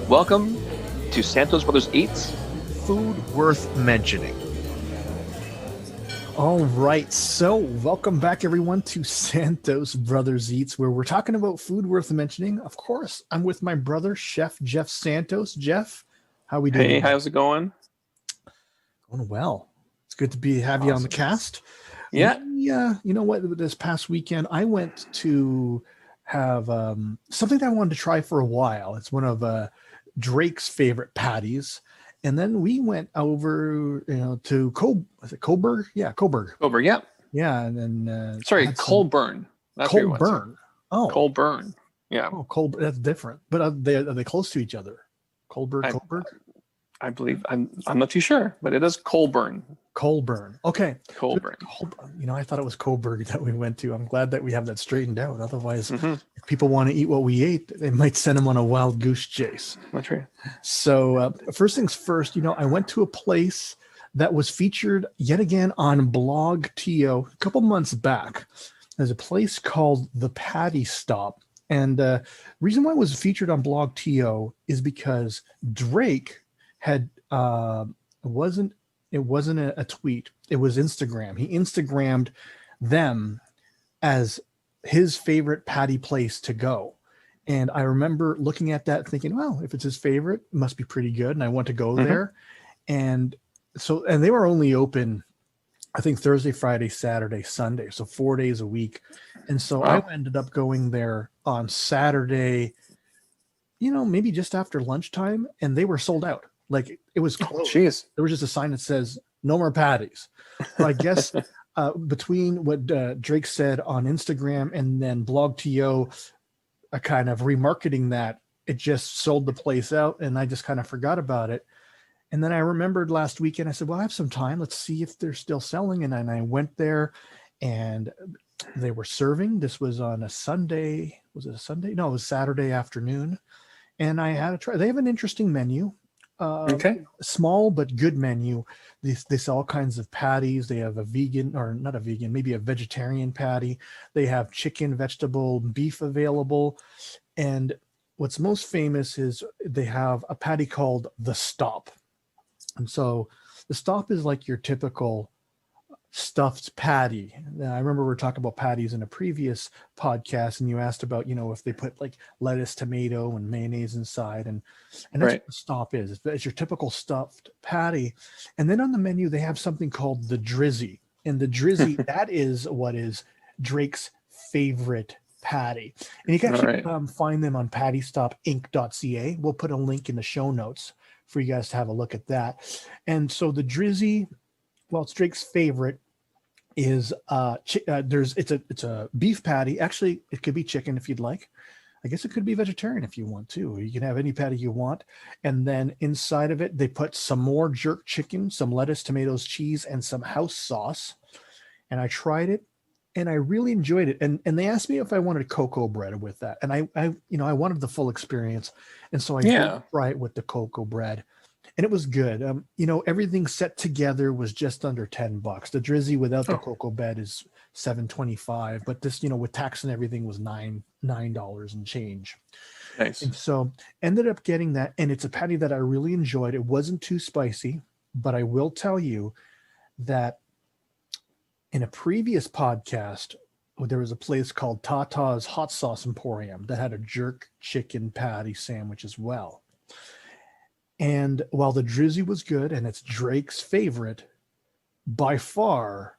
Welcome to Santos Brothers Eats. Food worth mentioning. All right, so welcome back everyone to Santos Brothers Eats, where we're talking about food worth mentioning. Of course, I'm with my brother, Chef Jeff Santos. Jeff, how we doing? Hey, how's it going? Going well. It's good to have you on the cast. Yeah. You know what? This past weekend, I went to have something that I wanted to try for a while. It's one of Drake's favorite patties. And then we went over, to Coburg? Yeah, Coburg. Coburg, yeah. Yeah, and then Colburn. That's Colburn. Oh, Colburn. Yeah. Oh, Colburn. That's different. But are they close to each other? Coburg. I believe I'm not too sure, but it is Colburn. Colburn. Okay. Colburn. I thought it was Coburg that we went to. I'm glad that we have that straightened out. Otherwise, if people want to eat what we ate, they might send them on a wild goose chase. That's right. So first things first, I went to a place that was featured yet again on Blog TO a couple months back. There's a place called the Patty Stop. And the reason why it was featured on Blog TO is because Drake had it wasn't a tweet, it was Instagram. He Instagrammed them as his favorite patty place to go. And I remember looking at that thinking, well, if it's his favorite, it must be pretty good. And I want to go there. And they were only open, I think, Thursday, Friday, Saturday, Sunday. So 4 days a week. And so I ended up going there on Saturday, maybe just after lunchtime, and they were sold out. Like, it was closed. Jeez. There was just a sign that says no more patties. So I guess between what Drake said on Instagram and then Blog TO kind of remarketing that, it just sold the place out, and I just kind of forgot about it. And then I remembered last weekend, I said, well, I have some time. Let's see if they're still selling. And then I went there, and they were serving. This was on a Sunday. Was it a Sunday? No, it was Saturday afternoon. And I had to try. They have an interesting menu. Small but good menu. They sell all kinds of patties. They have a vegan, or not a vegan, maybe a vegetarian patty. They have chicken, vegetable, beef available. And what's most famous is they have a patty called the Stop. And so the Stop is like your typical stuffed patty. Now, I remember we were talking about patties in a previous podcast, and you asked about, if they put like lettuce, tomato, and mayonnaise inside, and that's what the Stop is. It's your typical stuffed patty. And then on the menu, they have something called the Drizzy. And the Drizzy, that is what is Drake's favorite patty. And you can actually find them on pattystopinc.ca. We'll put a link in the show notes for you guys to have a look at that. And so the Drizzy, well, it's Drake's favorite, is it's a beef patty. Actually, it could be chicken if you'd like. I guess it could be vegetarian if you want to. You can have any patty you want. And then inside of it, they put some more jerk chicken, some lettuce, tomatoes, cheese, and some house sauce. And I tried it, and I really enjoyed it. And they asked me if I wanted cocoa bread with that. And I wanted the full experience. And so I did try it with the cocoa bread. And it was good. Everything set together was just under $10. The Drizzy without the cocoa bread is $7.25, but this, with tax and everything, was $9 and change. Nice. And so ended up getting that, and it's a patty that I really enjoyed. It wasn't too spicy, but I will tell you that in a previous podcast, there was a place called Tata's Hot Sauce Emporium that had a jerk chicken patty sandwich as well. And while the Drizzy was good and it's Drake's favorite, by far,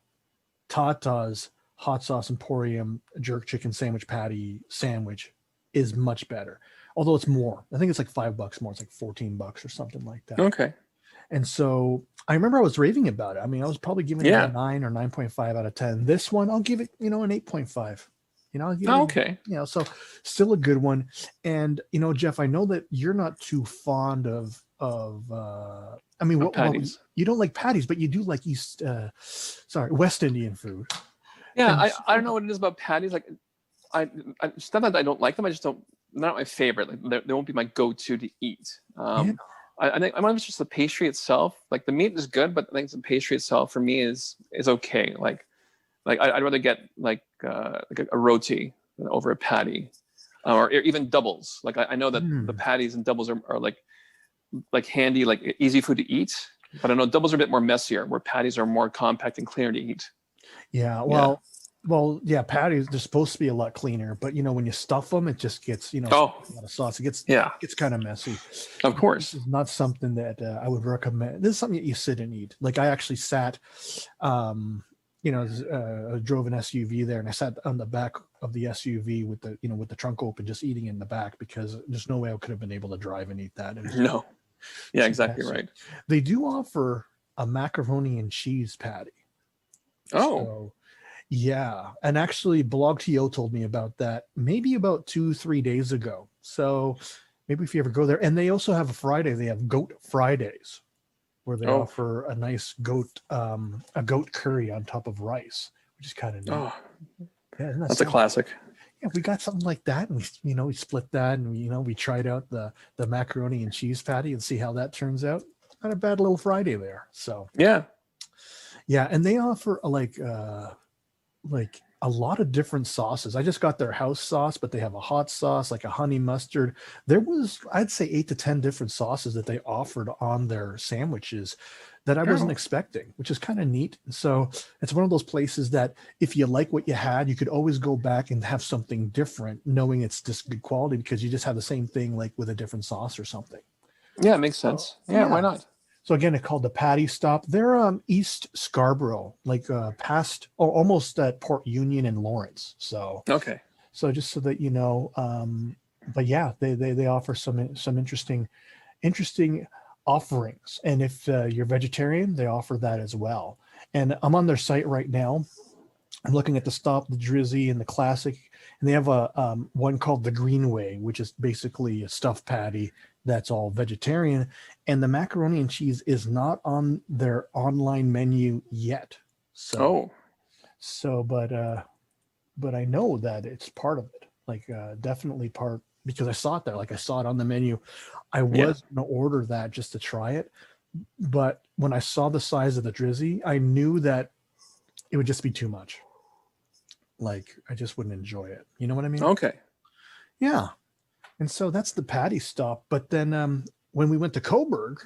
Tata's Hot Sauce Emporium jerk chicken sandwich patty sandwich is much better. Although it's more. I think it's like $5 more. It's like $14 or something like that. Okay. And so I remember I was raving about it. I mean, I was probably giving it a 9 or 9.5 out of 10. This one, I'll give it, an 8.5. I'll give it, so still a good one. And, Jeff, I know that you're not too fond of patties. You don't like patties, but you do like West Indian food. Yeah, I don't know what it is about patties. Like, it's not that I don't like them. I just don't. They're not my favorite. Like, they won't be my go-to to eat. I think it's just the pastry itself. Like, the meat is good, but I think the pastry itself for me is okay. Like I'd rather get like a roti over a patty. or even doubles. Like I know that the patties and doubles are like handy, like easy food to eat. But I know doubles are a bit more messier, where patties are more compact and cleaner to eat. Yeah, yeah, patties, they're supposed to be a lot cleaner, but when you stuff them, it just gets, a lot of sauce. It gets kind of messy. Of course. This is not something that I would recommend. This is something that you sit and eat. Like I actually sat, I drove an SUV there, and I sat on the back of the SUV with the trunk open, just eating in the back, because there's no way I could have been able to drive and eat that. No. Yeah, exactly right. They do offer a macaroni and cheese patty. Oh. So, yeah. And actually, BlogTO told me about that maybe about 2-3 days ago. So maybe if you ever go there. And they also have a Friday. They have Goat Fridays, where they offer a nice goat curry on top of rice, which is kind of neat. Oh, yeah, that's a classic. Yeah, we got something like that, and we split that, and we tried out the macaroni and cheese patty and see how that turns out. Not a bad little Friday there. So yeah, and they offer like a lot of different sauces. I just got their house sauce, but they have a hot sauce, like a honey mustard. There was, I'd say, 8 to 10 different sauces that they offered on their sandwiches that I wasn't expecting, which is kind of neat. So it's one of those places that if you like what you had, you could always go back and have something different, knowing it's just good quality, because you just have the same thing like with a different sauce or something. Yeah, it makes sense. Yeah, why not? So again, it's called the Patty Stop. They're East Scarborough, like past, almost at Port Union and Lawrence. So okay. So just so that you know, but yeah, they offer some interesting offerings. And if you're vegetarian, they offer that as well. And I'm on their site right now. I'm looking at the Stop, the Drizzy, and the Classic, and they have a one called the Greenway, which is basically a stuffed patty that's all vegetarian. And the macaroni and cheese is not on their online menu yet. So, but I know that it's part of it. Like definitely part, because I saw it there. Like I saw it on the menu. I was going to order that just to try it, but when I saw the size of the Drizzy, I knew that it would just be too much. Like I just wouldn't enjoy it. You know what I mean? Okay. Yeah. And so that's the Patty Stop. But then when we went to Colburn,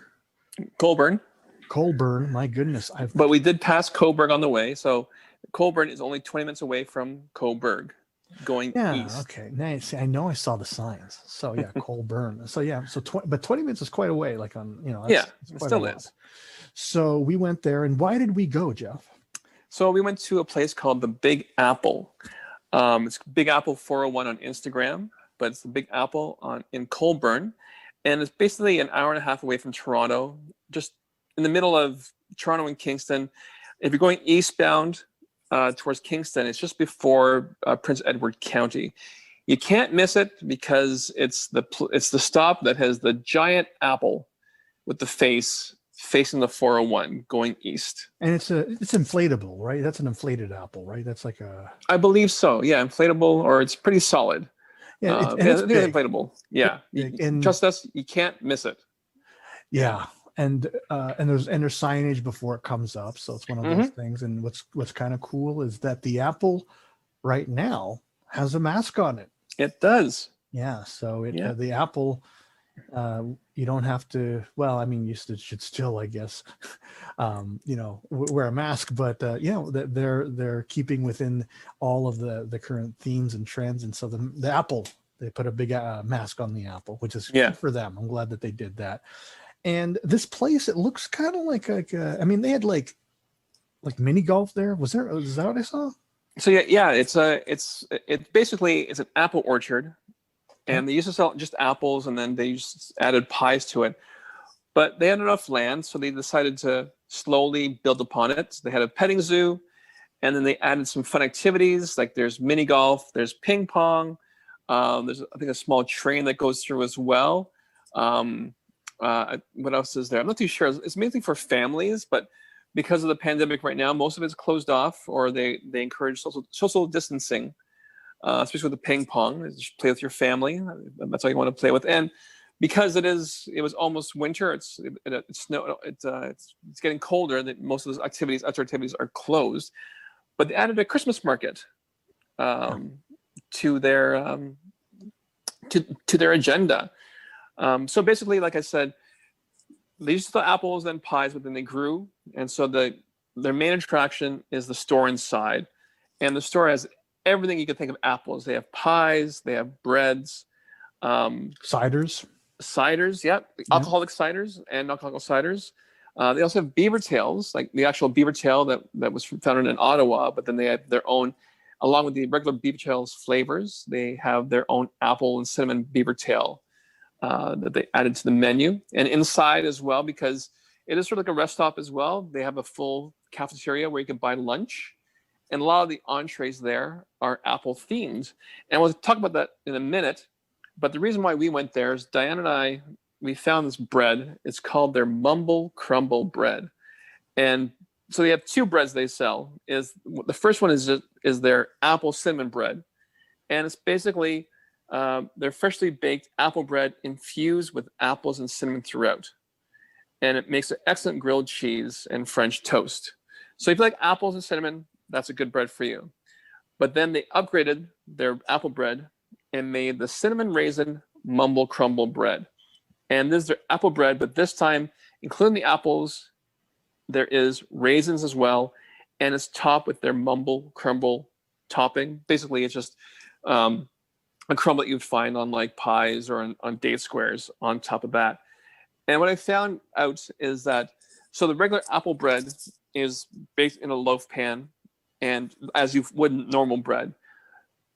my goodness. But we did pass Coburg on the way. So Colburn is only 20 minutes away from Coburg going east. Okay. Nice. I know I saw the signs. So yeah, Colburn. So yeah, but 20 minutes is quite a way. Like on, it still is. So we went there, and why did we go, Jeff? So we went to a place called the Big Apple. It's Big Apple 401 on Instagram, but it's the Big Apple in Colburn. And it's basically an hour and a half away from Toronto, just in the middle of Toronto and Kingston. If you're going eastbound towards Kingston, it's just before Prince Edward County. You can't miss it because it's the stop that has the giant apple with the face facing the 401 going east. And it's inflatable, right? That's an inflated apple, right? That's like I believe so. Yeah, inflatable, or it's pretty solid. Yeah, it's inflatable. Yeah, and trust us, you can't miss it. Yeah, and there's signage before it comes up, so it's one of those things. And what's kind of cool is that the apple right now has a mask on it. It does. Yeah, so the apple. You don't have to. Well, I mean, you should still, I guess, wear a mask. But they're keeping within all of the current themes and trends. And so the apple, they put a big mask on the apple, which is good for them. I'm glad that they did that. And this place, it looks kind of like I mean, they had like mini golf there. Is that what I saw? So yeah, it's basically an apple orchard. And they used to sell just apples, and then they just added pies to it. But they had enough land, so they decided to slowly build upon it. So they had a petting zoo, and then they added some fun activities, like there's mini golf, there's ping pong, there's, I think, a small train that goes through as well. What else is there? I'm not too sure. It's mainly for families, but because of the pandemic right now, most of it's closed off, or they encourage social distancing. Especially with the ping pong, just play with your family. That's all you want to play with. And because it was almost winter, it's getting colder. That most of those outdoor activities are closed. But they added a Christmas market to their to their agenda. So basically, like I said, they used to sell apples and pies, but then they grew, and so their main attraction is the store inside, and the store has everything you can think of apples. They have pies, they have breads, Ciders. Yep, alcoholic ciders and alcoholic ciders. They also have beaver tails, like the actual beaver tail that was founded in Ottawa, but then they have their own, along with the regular beaver tails flavors, they have their own apple and cinnamon beaver tail that they added to the menu. And inside as well, because it is sort of like a rest stop as well, they have a full cafeteria where you can buy lunch. And a lot of the entrees there are apple themed. And we'll talk about that in a minute. But the reason why we went there is Diane and I, we found this bread. It's called their Mumble Crumble bread. And so they have two breads they sell. The first one is their apple cinnamon bread. And it's basically their freshly baked apple bread infused with apples and cinnamon throughout. And it makes an excellent grilled cheese and French toast. So if you like apples and cinnamon, that's a good bread for you. But then they upgraded their apple bread and made the cinnamon raisin Mumble Crumble bread. And this is their apple bread, but this time, including the apples, there is raisins as well, and it's topped with their Mumble Crumble topping. Basically, it's just a crumble that you'd find on like pies or on date squares on top of that. And what I found out is that, so the regular apple bread is baked in a loaf pan, and as you would normal bread.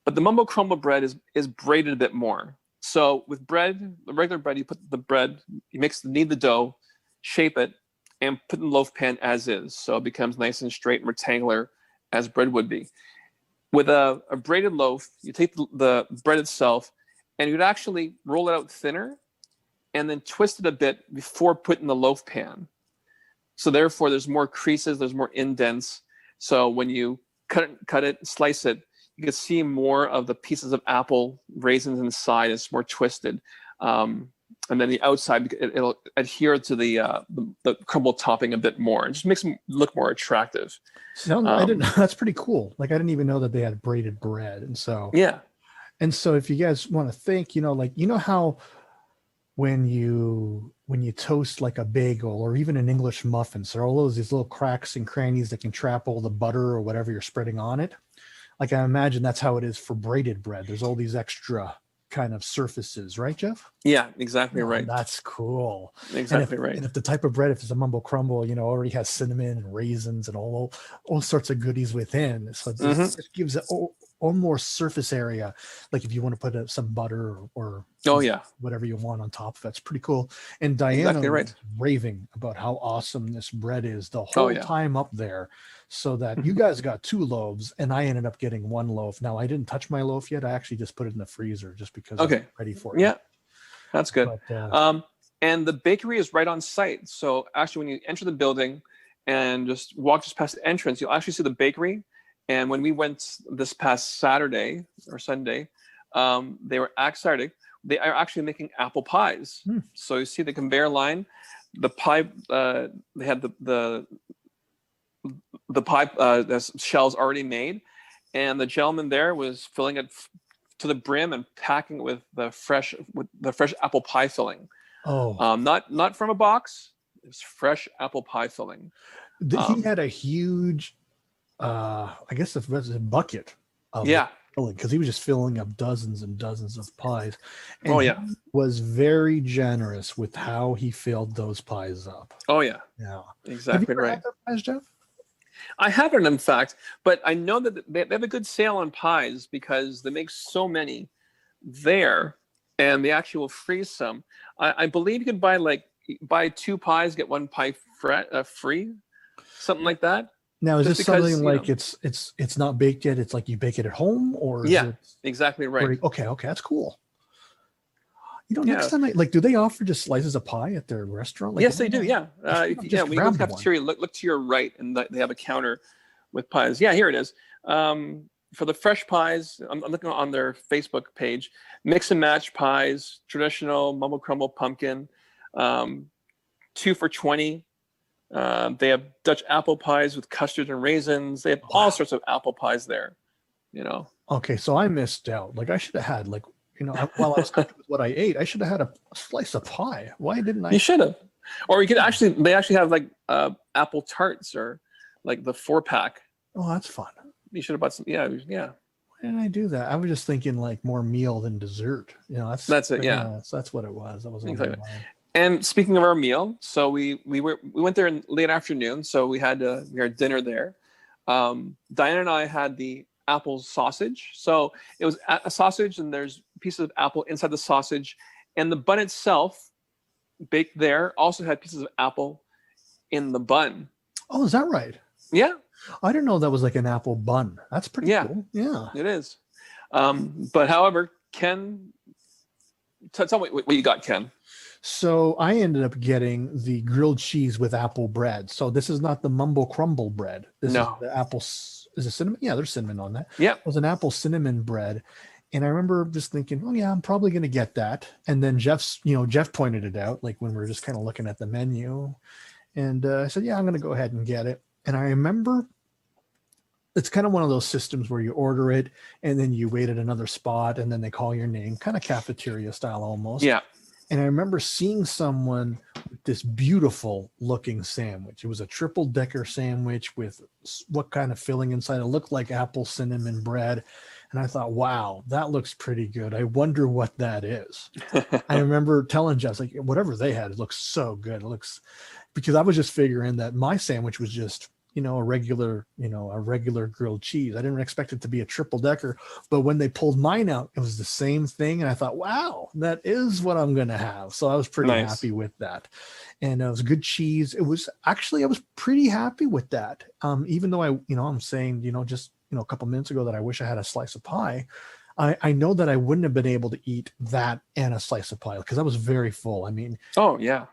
But the Mumble Crumble bread is braided a bit more. So with bread, the regular bread, you put the bread, you knead the dough, shape it, and put it in the loaf pan as is. So it becomes nice and straight and rectangular as bread would be. With a braided loaf, you take the bread itself and you'd actually roll it out thinner and then twist it a bit before putting the loaf pan. So therefore, there's more creases, there's more indents. So when you cut it, slice it, you can see more of the pieces of apple raisins inside. It's more twisted. And then the outside, it'll adhere to the crumble topping a bit more. It just makes them look more attractive. I didn't know. That's pretty cool. Like, I didn't even know that they had braided bread. And so, yeah. And so if you guys want to think, how when you toast like a bagel or even an English muffin, so all these little cracks and crannies that can trap all the butter or whatever you're spreading on it. Like, I imagine that's how it is for braided bread. There's all these extra kind of surfaces, right, Jeff? Yeah, exactly right. That's cool. Exactly right. And if the type of bread, if it's a Mumble Crumble, already has cinnamon and raisins and all sorts of goodies within. So it just gives it all more surface area. Like if you want to put some butter or whatever you want on top of it. It's pretty cool. And Diana was raving about how awesome this bread is the whole time up there. So that you guys got 2 loaves and I ended up getting 1 loaf. Now I didn't touch my loaf yet. I actually just put it in the freezer just because I'm ready for it. Yeah, that's good. But, and the bakery is right on site. So actually when you enter the building and just walk just past the entrance, you'll actually see the bakery. And when we went this past Saturday or Sunday, they are actually making apple pies. So you see the conveyor line, the pie, they had the pie shells already made, and the gentleman there was filling it to the brim and packing it with the fresh apple pie filling. Not from a box. It's fresh apple pie filling. He had a huge, I guess it was a bucket of filling, because he was just filling up dozens and dozens of pies. And he was very generous with how he filled those pies up. Yeah, exactly. Have you ever right. had that pies, Jeff? I haven't, in fact, but I know that they have a good sale on pies because they make so many there, and they actually will freeze some. I believe you can buy 2 pies, get 1 pie free, something like that. Now, is this something like it's not baked yet? It's like you bake it at home, or exactly right. Okay, that's cool. Next time, do they offer just slices of pie at their restaurant? Yes, they do. Yeah, when you go to the cafeteria, look to your right, and they have a counter with pies. Yeah, here it is. For the fresh pies, I'm looking on their Facebook page. Mix and match pies, traditional Mumble Crumble pumpkin, 2 for $20. They have Dutch apple pies with custard and raisins. They have all sorts of apple pies there. Okay, so I missed out. I should have had while I was happy with what I ate, I should have had a slice of pie. Why didn't I? You should have. Or you could they actually have like apple tarts or like the 4-pack. Oh, that's fun. You should have bought some. Yeah. Why didn't I do that? I was just thinking like more meal than dessert. That's it. Yeah. So that's what it was. That was exactly. And speaking of our meal, so we went there in late afternoon, so we had dinner there. Diana and I had the apple sausage. So it was a sausage, and there's pieces of apple inside the sausage, and the bun itself, baked there, also had pieces of apple in the bun. Oh, is that right? Yeah. I didn't know that was like an apple bun. That's pretty cool. Yeah, it is. But however, Ken, tell me what you got, Ken. So I ended up getting the grilled cheese with apple bread. So this is not the mumble crumble bread. This is the apple. Is it cinnamon? Yeah, there's cinnamon on that. Yeah. It was an apple cinnamon bread. And I remember just thinking, oh yeah, I'm probably going to get that. And then Jeff pointed it out, like when we were just kind of looking at the menu. And I said, yeah, I'm going to go ahead and get it. And I remember it's kind of one of those systems where you order it and then you wait at another spot and then they call your name, kind of cafeteria style almost. Yeah. And I remember seeing someone with this beautiful looking sandwich. It was a triple decker sandwich with what kind of filling inside. It looked like apple cinnamon bread. And I thought, wow, that looks pretty good. I wonder what that is. I remember telling Jess, like, whatever they had, it looks so good. It looks, because I was just figuring that my sandwich was just, a regular grilled cheese. I didn't expect it to be a triple decker, but when they pulled mine out, it was the same thing. And I thought, wow, that is what I'm going to have. So I was pretty happy with that. And it was good cheese. I was pretty happy with that. Even though I'm saying, just, a couple minutes ago that I wish I had a slice of pie. I know that I wouldn't have been able to eat that and a slice of pie because I was very full. I mean, oh yeah,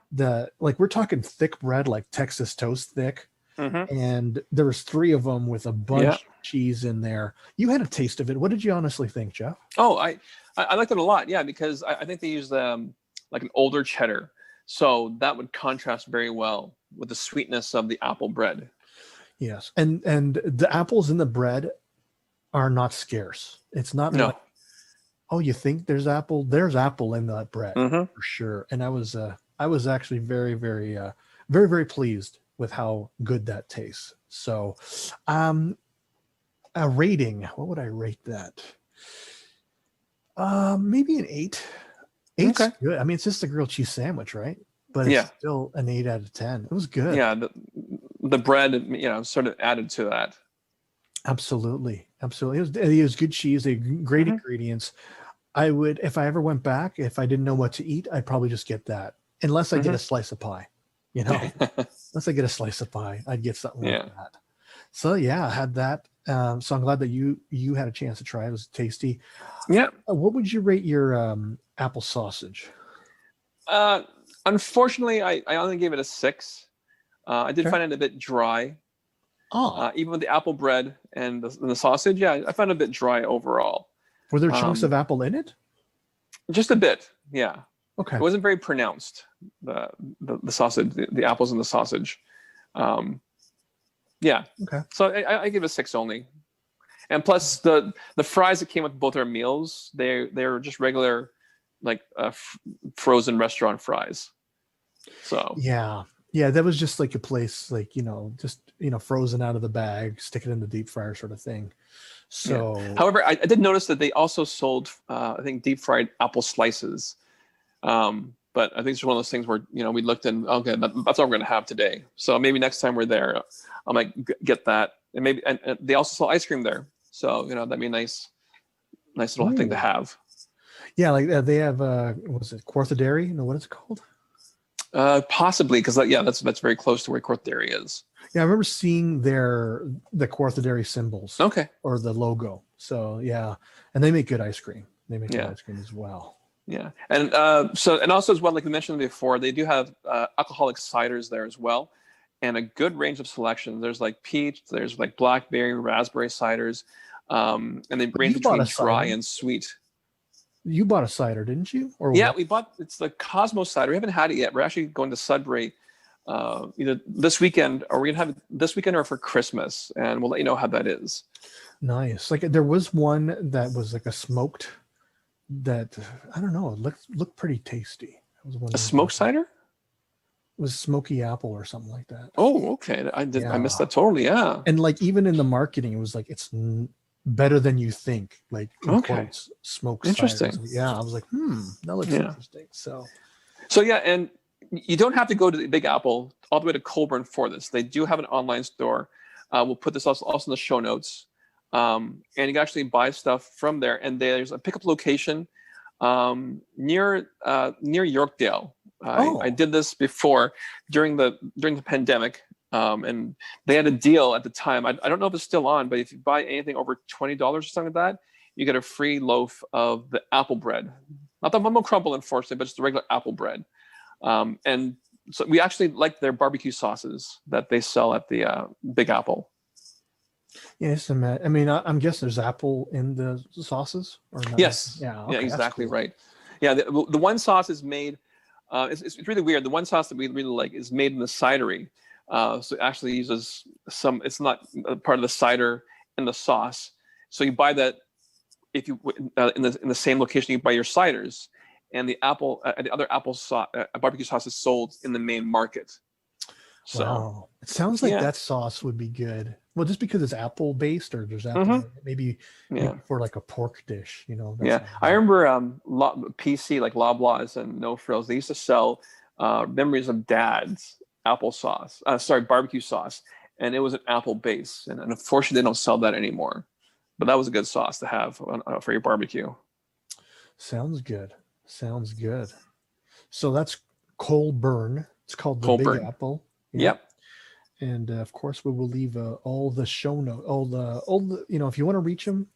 we're talking thick bread, like Texas toast thick. Mm-hmm. And there was 3 of them with a bunch of cheese in there. You had a taste of it. What did you honestly think, Jeff? Oh, I liked it a lot. Yeah, because I think they used like an older cheddar, so that would contrast very well with the sweetness of the apple bread. Yes, and the apples in the bread are not scarce. It's not like, oh, you think there's apple? There's apple in that bread for sure. And I was actually very, very, very, very pleased with how good that tastes. So, a rating, what would I rate that? Maybe an 8. 8's good. I mean, it's just a grilled cheese sandwich, right? But it's still an 8 out of 10. It was good. Yeah, the bread, sort of added to that. Absolutely. It was good cheese. They great ingredients. I would, if I ever went back, if I didn't know what to eat, I'd probably just get that, unless I get a slice of pie. Unless I get a slice of pie, I'd get something like that. So yeah, I had that. So I'm glad that you had a chance to try it. It was tasty. Yeah. What would you rate your apple sausage? Unfortunately, I only gave it a 6. I did find it a bit dry. Even with the apple bread and the sausage, I found it a bit dry overall. Were there chunks of apple in it? Just a bit, yeah. Okay. It wasn't very pronounced, the sausage, the apples in the sausage. Yeah. Okay. So I give it a 6 only. And plus the fries that came with both our meals, they're just regular, like frozen restaurant fries. So yeah, that was just like a place, like frozen out of the bag, stick it in the deep fryer sort of thing. So, however, I did notice that they also sold, I think, deep fried apple slices. But I think it's one of those things where we looked and okay, that's all we're gonna have today. So maybe next time we're there, I might get that. And maybe and they also sell ice cream there, so that'd be a nice little thing to have. Yeah, like they have was it Quartha Dairy? No, what is it called? Possibly, because that's very close to where Quartha Dairy is. Yeah, I remember seeing the Quartha Dairy symbols. Okay. Or the logo. So yeah, and they make good ice cream. They make good ice cream as well. Yeah, and also as well, like we mentioned before, they do have alcoholic ciders there as well, and a good range of selections. There's like peach, there's like blackberry, raspberry ciders, and they range between dry and sweet. You bought a cider, didn't you? It's the Cosmos cider. We haven't had it yet. We're actually going to Sudbury either this weekend, or we're gonna have it this weekend or for Christmas, and we'll let you know how that is. Nice. Like there was one that was like a smoked that I don't know. It looked pretty tasty. It was one A smoked cider? It was smoky apple or something like that. Oh, okay. I missed Yeah. that totally. Yeah. And like even in the marketing, it was like better than you think. Like in quotes, smoked Interesting. cider. Yeah, I was like, that looks interesting. So yeah, and you don't have to go to the Big Apple all the way to Colburn for this. They do have an online store. We'll put this also in the show notes. And you can actually buy stuff from there. And there's a pickup location near Yorkdale. I did this before during the pandemic, and they had a deal at the time. I don't know if it's still on, but if you buy anything over $20 or something like that, you get a free loaf of the apple bread. Not the mumbo crumble, unfortunately, but just the regular apple bread. And so we actually like their barbecue sauces that they sell at the Big Apple. Yes, I mean, I'm guessing there's apple in the sauces, or not? Yes. Yeah. Okay, yeah, exactly cool. right. Yeah, the one sauce is made. It's really weird. The one sauce that we really like is made in the cidery. So it actually uses some. It's not a part of the cider in the sauce. So you buy that if you in the same location you buy your ciders, and the other apple sauce, barbecue sauce is sold in the main market. So wow. It sounds like that sauce would be good. Well, just because it's apple based, or there's apple maybe for like a pork dish, you know. I remember PC like Loblaws and No Frills. They used to sell memories of Dad's apple sauce. Barbecue sauce, and it was an apple base. And unfortunately, they don't sell that anymore. But that was a good sauce to have for your barbecue. Sounds good. Sounds good. So that's Colburn. It's called the Colburn. Big Apple. Yep. And of course, we will leave all the show notes, all the if you want to reach them,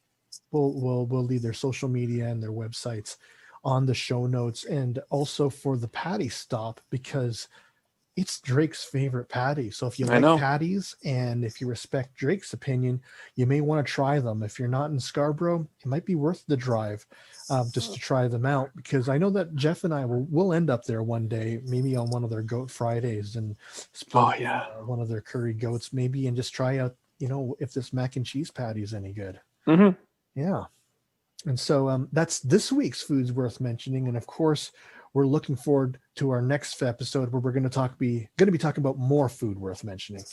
we'll leave their social media and their websites on the show notes, and also for the patty stop, because it's Drake's favorite patty. So if you like patties and if you respect Drake's opinion, you may want to try them. If you're not in Scarborough, it might be worth the drive just to try them out, because I know that Jeff and I will end up there one day, maybe on one of their Goat Fridays, and split one of their curry goats maybe, and just try out, if this mac and cheese patty is any good. Mm-hmm. Yeah. And so that's this week's Foods Worth Mentioning. And of course, we're looking forward to our next episode, where we're going to be talking about more food worth mentioning.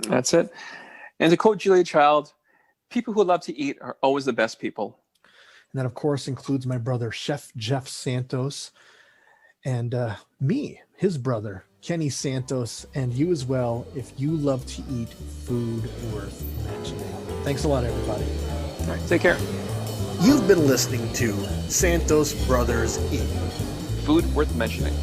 That's it. And to quote Julia Child, people who love to eat are always the best people. And that, of course, includes my brother, Chef Jeff Santos, and me, his brother, Kenny Santos, and you as well, if you love to eat food worth mentioning. Thanks a lot, everybody. All right, take care. You've been listening to Santos Brothers Eat. Food worth mentioning.